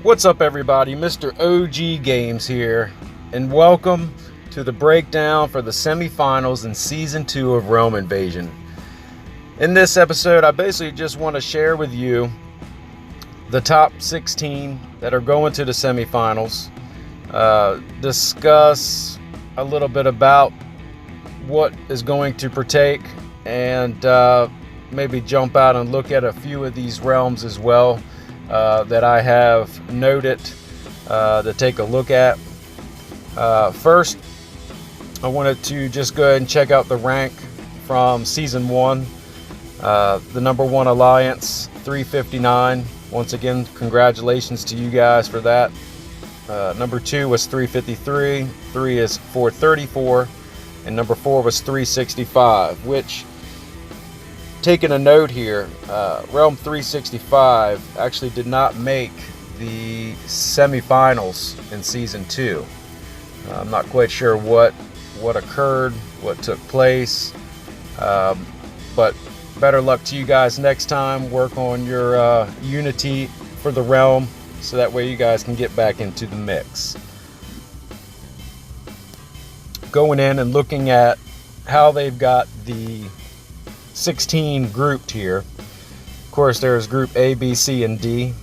What's up, everybody? Mr. OG Games here, and welcome to the breakdown for the semifinals in Season 2 of Realm Invasion. In this episode, I basically just want to share with you the top 16 that are going to the semifinals, discuss a little bit about what is going to partake, and maybe jump out and look at a few of these realms as well that I have noted to take a look at. First, I wanted to just go ahead and check out the rank from Season 1. The number 1 Alliance, 359. Once again, congratulations to you guys for that. Number 2 was 353. 3 is 434. And number 4 was 365, which, taking a note here, Realm 365 actually did not make the semifinals in Season 2. I'm not quite sure what occurred, what took place, but better luck to you guys next time. Work on your unity for the realm so that way you guys can get back into the mix. Going in and looking at how they've got the 16 grouped here. Of course, there's group A, B, C, and D,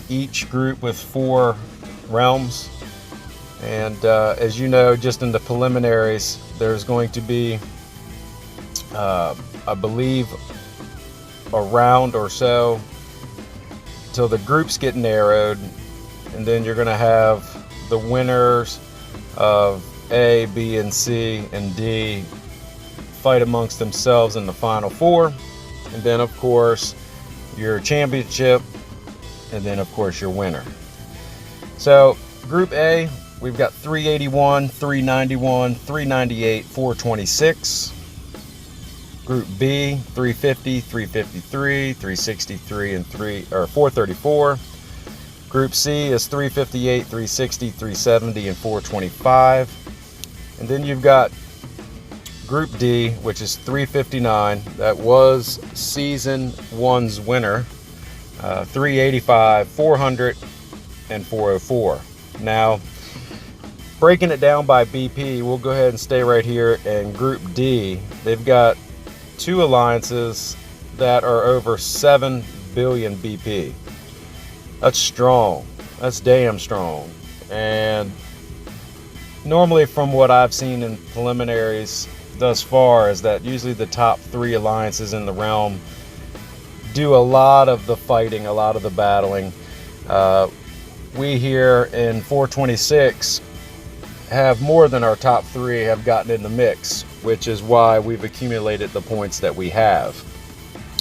each group with 4 realms. And as you know, just in the preliminaries, there's going to be, I believe, a round or so till the groups get narrowed, and then you're going to have the winners of A, B, and C, and D fight amongst themselves in the final 4, and then of course your championship, and then of course your winner. So group A, we've got 381, 391, 398, 426. Group B, 350, 353, 363, and 434. Group C is 358, 360, 370, and 425. And then you've got Group D, which is 359. That was Season 1's winner. 385, 400, and 404. Now, breaking it down by BP, we'll go ahead and stay right here in Group D. They've got 2 alliances that are over 7 billion BP. That's strong. That's damn strong. And normally, from what I've seen in preliminaries thus far, is that usually the top 3 alliances in the realm do a lot of the fighting, a lot of the battling. We here in 426 have more than our top 3 have gotten in the mix, which is why we've accumulated the points that we have.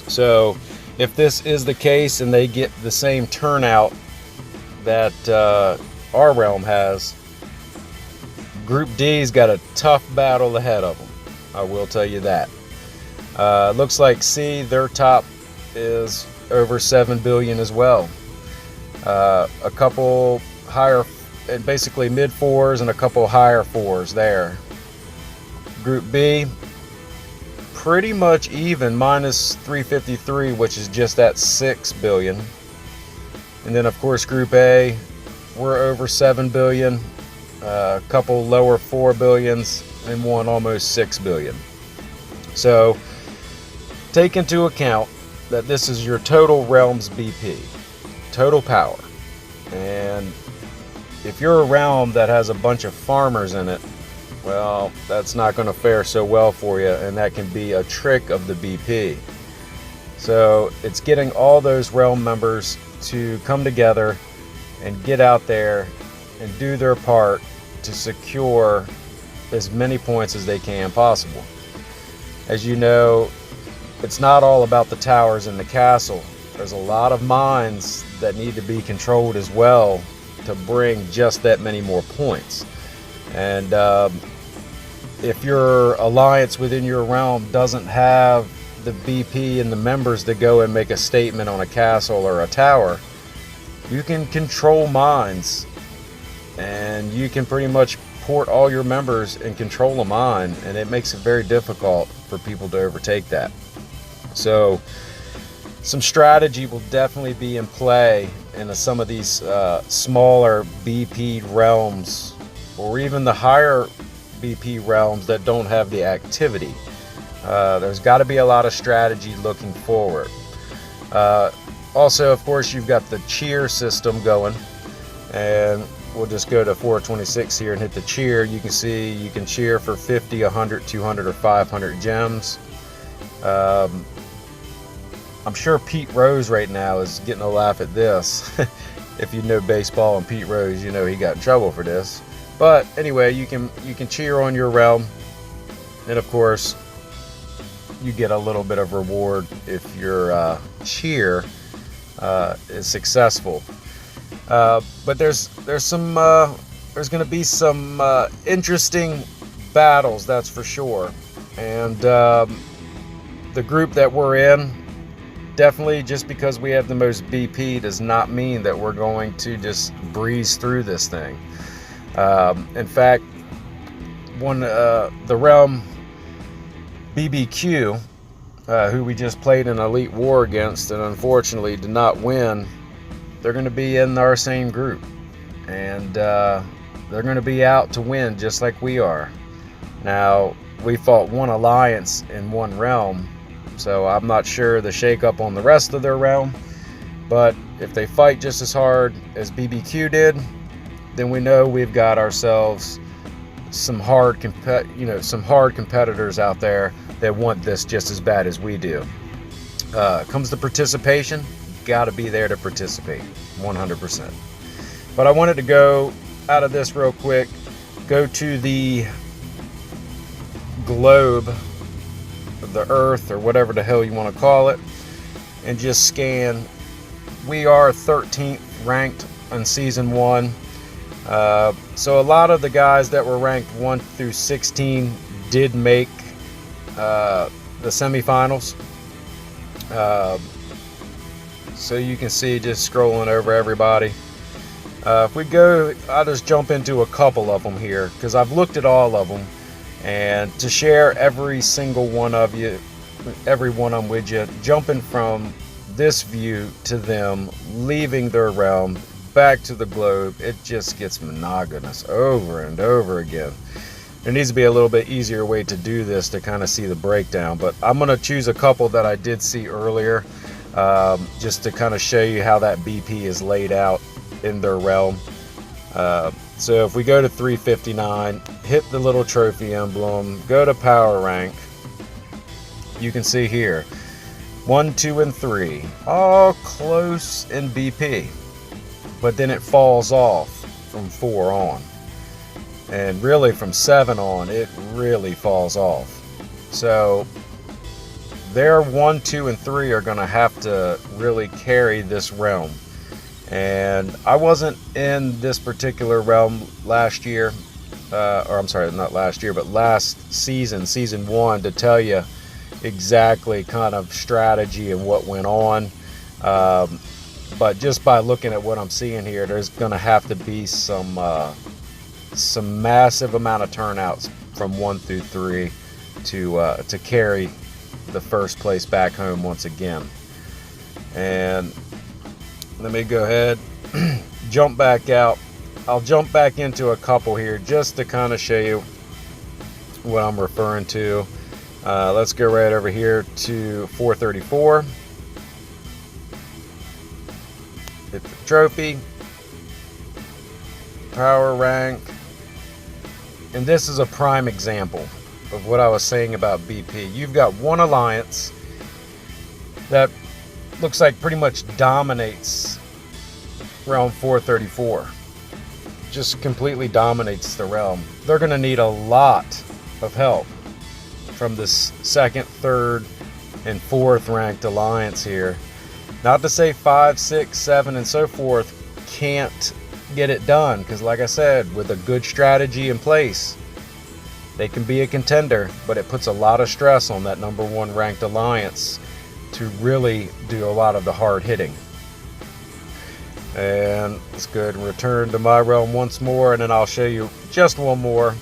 So if this is the case and they get the same turnout that our realm has, Group D's got a tough battle ahead of them. I will tell you that. Looks like C, their top is over 7 billion as well. A couple higher, and basically mid 4s and a couple higher 4s there. Group B, pretty much even, minus 353, which is just at 6 billion. And then of course Group A, we're over 7 billion. A couple lower 4 billions, and one almost 6 billion. So take into account that this is your total realms BP, total power. And if you're a realm that has a bunch of farmers in it, well, that's not going to fare so well for you, and that can be a trick of the BP. So it's getting all those realm members to come together and get out there and do their part to secure as many points as they can possible. As you know, it's not all about the towers and the castle. There's a lot of mines that need to be controlled as well to bring just that many more points. And if your alliance within your realm doesn't have the BP and the members to go and make a statement on a castle or a tower, you can control mines, and you can pretty much port all your members and control a mine, and it makes it very difficult for people to overtake that. So some strategy will definitely be in play in some of these smaller BP realms, or even the higher BP realms that don't have the activity. There's got to be a lot of strategy looking forward. Also, of course, you've got the cheer system going, and we'll just go to 426 here and hit the cheer. You can see you can cheer for 50, 100, 200, or 500 gems. I'm sure Pete Rose right now is getting a laugh at this. If you know baseball and Pete Rose, you know he got in trouble for this. But anyway, you can cheer on your realm, and of course, you get a little bit of reward if your cheer is successful. But there's going to be some interesting battles, that's for sure. And the group that we're in, definitely just because we have the most BP does not mean that we're going to just breeze through this thing. In fact, the realm BBQ, who we just played an elite war against and unfortunately did not win, they're going to be in our same group, and they're going to be out to win just like we are. Now, we fought one alliance in one realm, so I'm not sure the shakeup on the rest of their realm, but if they fight just as hard as BBQ did, then we know we've got ourselves some hard competitors out there that want this just as bad as we do. Comes to participation, got to be there to participate 100%. But I wanted to go out of this real quick, go to the globe, the earth, or whatever the hell you want to call it, and just scan. We are 13th ranked in season 1. So a lot of the guys that were ranked 1 through 16 did make the semifinals. So you can see, just scrolling over everybody. If we go, I'll just jump into a couple of them here because I've looked at all of them, and to share every single one of you, every one of them with you, jumping from this view to them, leaving their realm, back to the globe, it just gets monotonous over and over again. There needs to be a little bit easier way to do this to kind of see the breakdown, but I'm going to choose a couple that I did see earlier, just to kind of show you how that BP is laid out in their realm. So if we go to 359, hit the little trophy emblem, go to power rank, you can see here 1, 2, and 3 all close in BP, but then it falls off from 4 on, and really from 7 on it really falls off. So their 1, 2, and 3 are going to have to really carry this realm. And I wasn't in this particular realm last year, or I'm sorry, not last year, but last season, season 1, to tell you exactly kind of strategy and what went on. But just by looking at what I'm seeing here, there's going to have to be some massive amount of turnouts from 1 through 3 to carry the first place back home once again. And let me go ahead, jump back out. I'll jump back into a couple here just to kind of show you what I'm referring to. Let's go right over here to 434. Hit the trophy, power rank, and this is a prime example of what I was saying about BP. You've got one alliance that looks like pretty much dominates realm 434. Just completely dominates the realm. They're going to need a lot of help from this 2nd, 3rd, and 4th ranked alliance here. Not to say 5, 6, 7, and so forth can't get it done, because like I said, with a good strategy in place, they can be a contender, but it puts a lot of stress on that number 1 ranked alliance to really do a lot of the hard hitting. And let's go ahead and return to my realm once more, and then I'll show you just one more,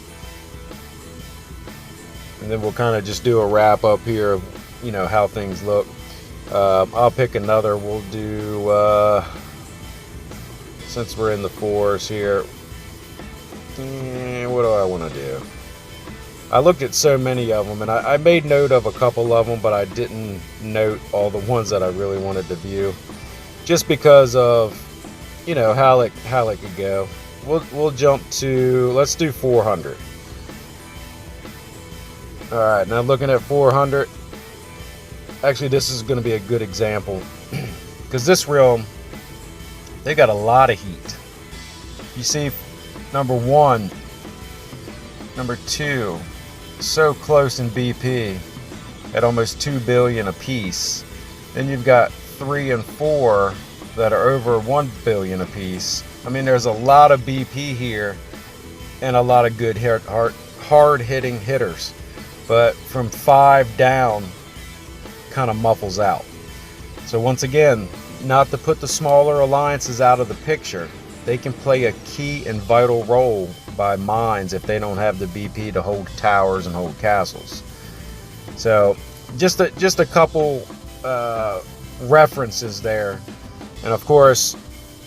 and then we'll kind of just do a wrap up here of how things look. I'll pick another. We'll do, since we're in the fours here, what do I want to do? I looked at so many of them, and I made note of a couple of them, but I didn't note all the ones that I really wanted to view, just because of, you know, how it could go. We'll jump to, let's do 400. All right, now looking at 400. Actually, this is going to be a good example because this realm, they got a lot of heat. You see, number 1, number 2, so close in BP at almost 2 billion apiece. Then you've got 3 and 4 that are over 1 billion apiece. I mean, there's a lot of BP here and a lot of good hard hitting hitters, but from 5 down kind of muffles out. So once again, not to put the smaller alliances out of the picture, they can play a key and vital role by mines if they don't have the BP to hold towers and hold castles. So just a couple references there. And of course,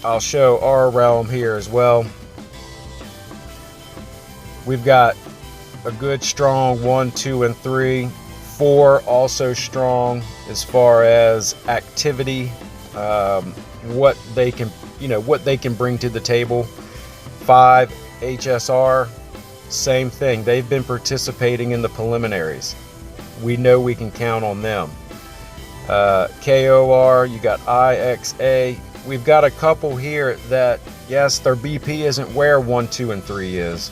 I'll show our realm here as well. We've got a good strong 1, 2, and 3. 4 also strong as far as activity, what they can bring to the table. 5 HSR, same thing. They've been participating in the preliminaries. We know we can count on them. KOR, you got IXA. We've got a couple here that, yes, their BP isn't where 1, 2, and 3 is,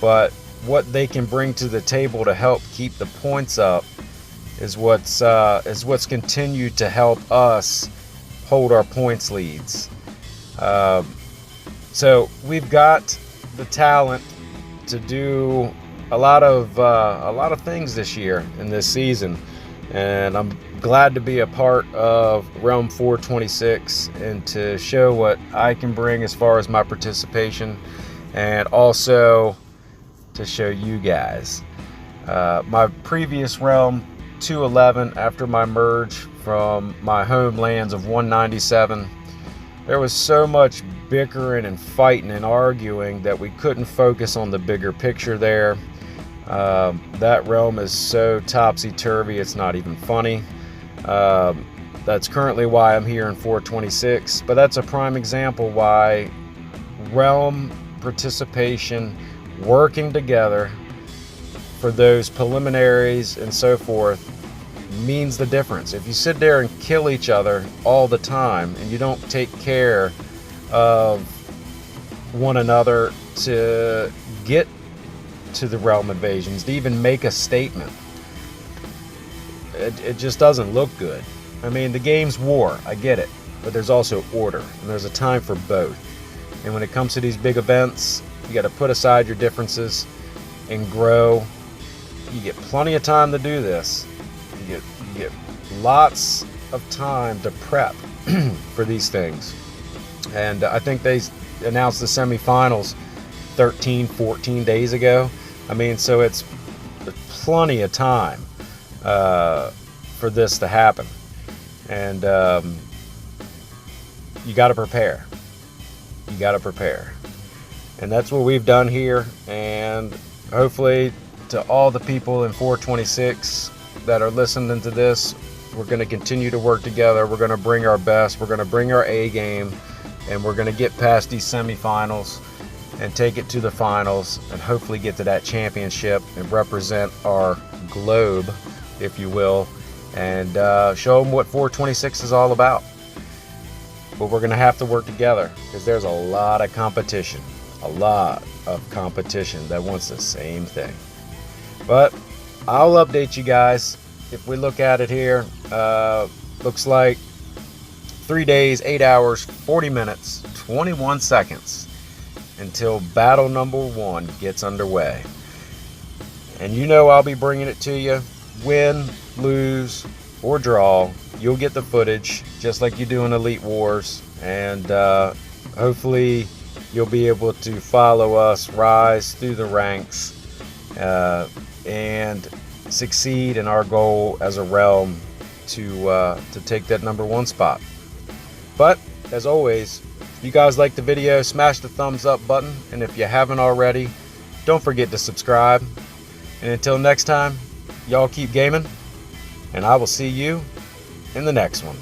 but what they can bring to the table to help keep the points up is what's continued to help us hold our points leads. So we've got the talent to do a lot of things this year in this season, and I'm glad to be a part of Realm 426 and to show what I can bring as far as my participation, and also to show you guys. My previous realm 211, after my merge from my homelands of 197, there was so much bickering and fighting and arguing that we couldn't focus on the bigger picture there. That realm is so topsy-turvy, it's not even funny. That's currently why I'm here in 426, but that's a prime example why realm participation, working together for those preliminaries and so forth, means the difference. If you sit there and kill each other all the time and you don't take care of one another to get to the realm invasions, to even make a statement, it just doesn't look good. I mean, the game's war, I get it, but there's also order, and there's a time for both. And when it comes to these big events, you got to put aside your differences and grow. You get plenty of time to do this. You get lots of time to prep for these things. And I think they announced the semifinals 13-14 days ago. I mean, so it's plenty of time for this to happen. And you got to prepare. You got to prepare. And that's what we've done here. And hopefully, to all the people in 426 that are listening to this, we're going to continue to work together. We're going to bring our best. We're going to bring our A game. And we're going to get past these semifinals and take it to the finals and hopefully get to that championship and represent our globe, if you will, and show them what 426 is all about. But we're going to have to work together because there's a lot of competition. A lot of competition that wants the same thing. But I'll update you guys. If we look at it here, looks like 3 days, 8 hours, 40 minutes, 21 seconds until battle number 1 gets underway. And you know I'll be bringing it to you. Win, lose, or draw, you'll get the footage just like you do in Elite Wars. And hopefully you'll be able to follow us rise through the ranks and succeed in our goal as a realm to take that #1 spot. But as always, if you guys like the video, smash the thumbs up button, and if you haven't already, don't forget to subscribe. And until next time, y'all keep gaming, and I will see you in the next one.